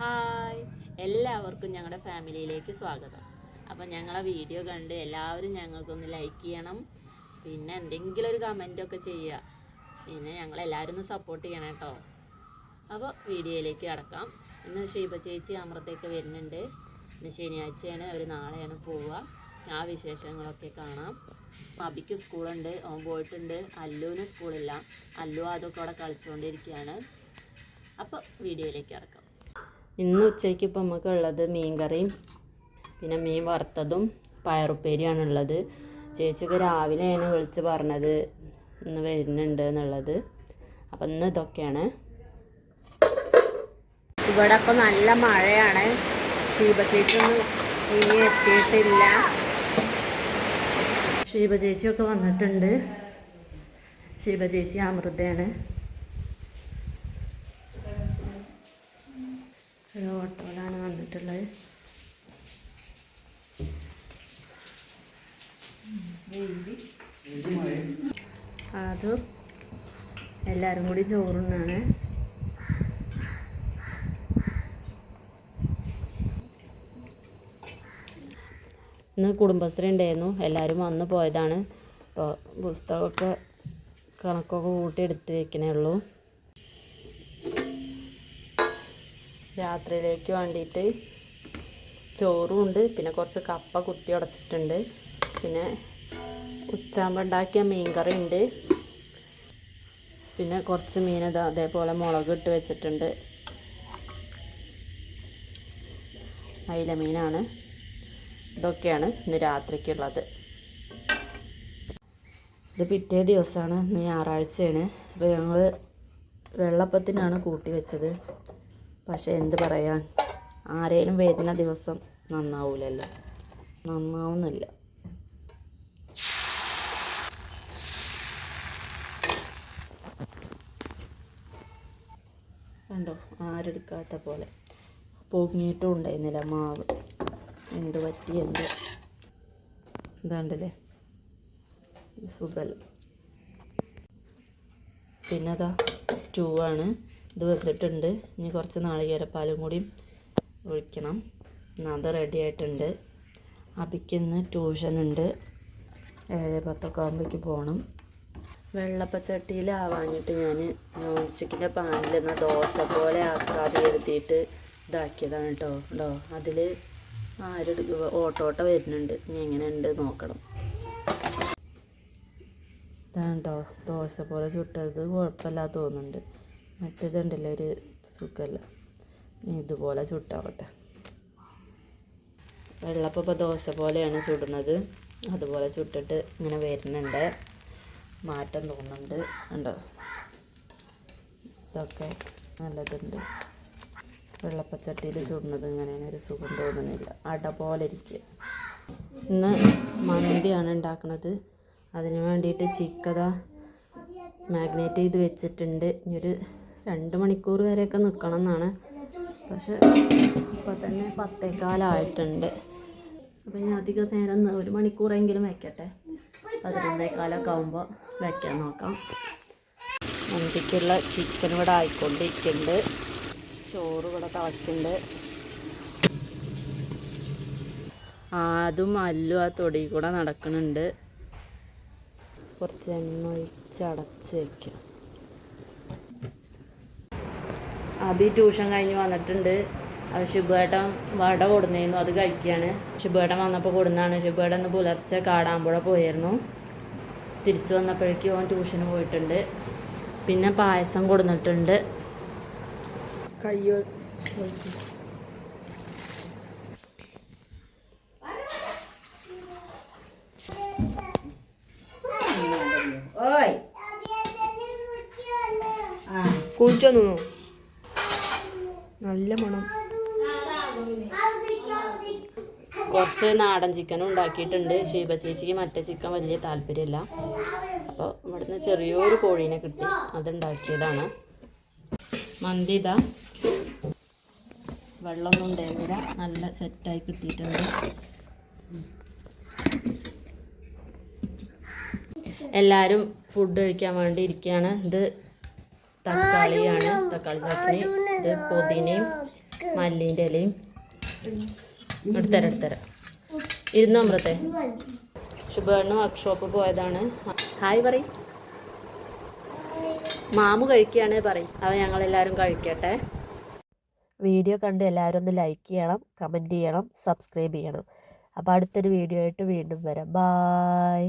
Hi, എല്ലാവർക്കും ഞങ്ങളുടെ ഫാമിലിയിലേക്ക് സ്വാഗതം. അപ്പം ഞങ്ങളെ വീഡിയോ കണ്ട് എല്ലാവരും ഞങ്ങൾക്കൊന്ന് ലൈക്ക് ചെയ്യണം, പിന്നെ എന്തെങ്കിലും ഒരു കമൻറ്റൊക്കെ ചെയ്യുക. പിന്നെ ഞങ്ങളെല്ലാവരും ഒന്ന് സപ്പോർട്ട് ചെയ്യണം കേട്ടോ. അപ്പോൾ വീഡിയോയിലേക്ക് കടക്കാം. ഇന്ന് ഷീബ ചേച്ചി അമൃതയൊക്കെ വരുന്നുണ്ട്. ഇന്ന് ശനിയാഴ്ചയാണ്, അവർ നാളെയാണ് പോവുക. ആ വിശേഷങ്ങളൊക്കെ കാണാം. അബിക്ക് സ്കൂളുണ്ട്, ഓൻ പോയിട്ടുണ്ട്. അല്ലുവിന് സ്കൂളില്ല, അല്ലു അതൊക്കെ അവിടെ കളിച്ചുകൊണ്ടിരിക്കുകയാണ്. അപ്പോൾ വീഡിയോയിലേക്ക് കടക്കാം. ഇന്ന് ഉച്ചയ്ക്ക് ഇപ്പോൾ നമുക്കുള്ളത് മീൻ കറിയും പിന്നെ മീൻ വറുത്തതും പയറുപ്പേരിയാണുള്ളത്. ചേച്ചിക്ക് രാവിലെയാണ് വിളിച്ച് പറഞ്ഞത് ഇന്ന് വരുന്നുണ്ട് എന്നുള്ളത്. അപ്പം ഇന്ന് ഇതൊക്കെയാണ്. ഇവിടെ അപ്പോൾ നല്ല മഴയാണ്. ഷീബ ചേച്ചിയൊന്നും ഇനി എത്തിയിട്ടില്ല. ഷീബ ചേച്ചിയൊക്കെ വന്നിട്ടുണ്ട്. ഷീബ ചേച്ചി അമൃതയാണ്. ഒരു ഓട്ടോയിലാണ് വന്നിട്ടുള്ളത്. അത് എല്ലാവരും കൂടി ചോറുണ്ണാണ്. ഇന്ന് കുടുംബശ്രീ ഉണ്ടായിരുന്നു, എല്ലാവരും വന്ന് പോയതാണ്. ഇപ്പോൾ പുസ്തകമൊക്കെ കണക്കൊക്കെ കൂട്ടി എടുത്ത് വയ്ക്കണേ ഉള്ളൂ. രാത്രിയിലേക്ക് വേണ്ടിയിട്ട് ചോറും ഉണ്ട്, പിന്നെ കുറച്ച് കപ്പ കുത്തി ഉടച്ചിട്ടുണ്ട്, പിന്നെ ഉച്ചാകുമ്പോൾ ഉണ്ടാക്കിയ മീൻ കറി ഉണ്ട്, പിന്നെ കുറച്ച് മീൻ അതേപോലെ മുളക് ഇട്ട് വെച്ചിട്ടുണ്ട്. അയില മീനാണ്. ഇതൊക്കെയാണ് ഇന്ന് രാത്രിക്കുള്ളത്. ഇത് പിറ്റേ ദിവസമാണ്, ഇന്ന് ഞായറാഴ്ചയാണ്. അപ്പോൾ ഞങ്ങൾ വെള്ളപ്പത്തിനാണ് കൂട്ടി വെച്ചത്. പക്ഷേ എന്ത് പറയാൻ, ആരേലും വരുന്ന ദിവസം നന്നാവൂലല്ലോ, നന്നാവുന്നില്ല. കണ്ടോ, ആരെടുക്കാത്ത പോലെ പൊങ്ങിയിട്ടും ഉണ്ടായിരുന്നില്ല മാവ്. എന്ത് പറ്റി എന്ത് ഇതാണ്ടല്ലേ, സുഖല്ല. പിന്നെ അതാ സ്റ്റൂ ആണ്. ഇത് വെന്തിട്ടുണ്ട്. ഇനി കുറച്ച് നാളികേരപ്പാലും കൂടി ഒഴിക്കണം. അത് റെഡി ആയിട്ടുണ്ട്. അബിക്ക് ഇന്ന് ട്യൂഷനുണ്ട്, 7:10 ആകുമ്പോഴേക്ക് പോകണം. വെള്ളപ്പച്ചട്ടിയിലാവാഞ്ഞിട്ട് ഞാൻ നോൺ സ്റ്റിക്കിൻ്റെ പാനിൽ നിന്ന് ദോശ പോലെ ആക്കാതെ എഴുതിയിട്ട് ഇതാക്കിയതാണ് കേട്ടോ. ഉണ്ടോ, അതിൽ ഓട്ടോട്ട വരുന്നുണ്ട്. ഇനി എങ്ങനെ ഉണ്ട് നോക്കണം. ഇതാണ് കേട്ടോ ദോശ പോലെ ചുട്ടത്. കുഴപ്പമില്ലാതെ തോന്നുന്നുണ്ട്. മറ്റേതുണ്ടല്ലോ ഒരു സുഖമല്ല. ഇതുപോലെ ചുട്ടാവട്ടെ. വെള്ളപ്പം ഇപ്പോൾ ദോശ പോലെയാണ് ചുടുന്നത്. അതുപോലെ ചുട്ടിട്ട് ഇങ്ങനെ വരുന്നുണ്ട്. മാറ്റം തോന്നുന്നുണ്ട്. ഉണ്ടോ, ഇതൊക്കെ നല്ലതുണ്ട്. വെള്ളപ്പച്ചട്ടിയിൽ ചുടുന്നത് ഇങ്ങനെയാണ്, ഒരു സുഖം തോന്നുന്നില്ല. അട പോലെ ഇരിക്കുക. ഇന്ന് മന്തിയാണ് ഉണ്ടാക്കുന്നത്. അതിന് വേണ്ടിയിട്ട് ചിക്കൻ മാഗ്നേറ്റ് ചെയ്ത് വെച്ചിട്ടുണ്ട്. ഇനിയൊരു 2 മണിക്കൂർ വരെയൊക്കെ നിൽക്കണം എന്നാണ്. പക്ഷെ ഇപ്പോൾ തന്നെ 10:15 അപ്പോൾ ഇനി അധികം നേരം 1 മണിക്കൂറെങ്കിലും വയ്ക്കട്ടെ. 11:15 ആകുമ്പോൾ വയ്ക്കാൻ നോക്കാം. മന്തിക്കുള്ള ചിക്കൻ ഇവിടെ ആയിക്കൊണ്ടിരിക്കുന്നുണ്ട്. ചോറ് ഇവിടെ തിളയ്ക്കുന്നുണ്ട്. അതും അല്ലും ആ തൊടി കൂടെ നടക്കുന്നുണ്ട്. കുറച്ച് എണ്ണ ഒഴിച്ച് അടച്ച് വയ്ക്കുക. അബി ട്യൂഷൻ കഴിഞ്ഞ് വന്നിട്ടുണ്ട്. അത് ശുഭേട്ടൻ വട കൊടുന്നിരുന്നു, അത് കഴിക്കുകയാണ്. ശുഭേട്ടൻ വന്നപ്പോൾ കൊടുന്നാണ്. ശുഭേട്ടൻ ഇന്ന് പുലർച്ചെ കാടാമ്പുഴ പോയിരുന്നു. തിരിച്ചു വന്നപ്പോഴേക്കും അവൻ ട്യൂഷന് പോയിട്ടുണ്ട്. പിന്നെ പായസം കൊടുന്നിട്ടുണ്ട്. കയ്യോ കുളിച്ചോ തോന്നു, നല്ല മണം. കുറച്ച് നാടൻ ചിക്കനും ഉണ്ടാക്കിയിട്ടുണ്ട്. ഷീബ ചേച്ചിക്ക് മറ്റേ ചിക്കൻ വലിയ താല്പര്യമില്ല. അപ്പോൾ ഇവിടുന്ന് ചെറിയൊരു കോഴീനെ കിട്ടി, അതുണ്ടാക്കിയതാണ്. മന്തി ഇതാ, വെള്ളമൊന്നും ഉണ്ടായിരുന്നില്ല, നല്ല സെറ്റായി കിട്ടിയിട്ടുണ്ട്. എല്ലാവരും ഫുഡ് കഴിക്കാൻ വേണ്ടി ഇരിക്കുകയാണ്. ഇത് തക്കാളിയാണ്, തക്കാളി ചട്നി. ഇത് പുതിനയും മല്ലീൻ്റെ ഇലയും എടുത്തരാം ഇരുന്നോ അമൃത്തെ. ശുഭേണ്ണ വർക്ക്ഷോപ്പ് പോയതാണ്. ഹായ് പറയും. മാമു കഴിക്കുകയാണ് പറയും. അവ ഞങ്ങളെല്ലാവരും കഴിക്കട്ടെ. വീഡിയോ കണ്ട് എല്ലാവരും ഒന്ന് ലൈക്ക് ചെയ്യണം, കമൻറ്റ് ചെയ്യണം, സബ്സ്ക്രൈബ് ചെയ്യണം. അപ്പോൾ അടുത്തൊരു വീഡിയോ ആയിട്ട് വീണ്ടും വരാം. ബായ്.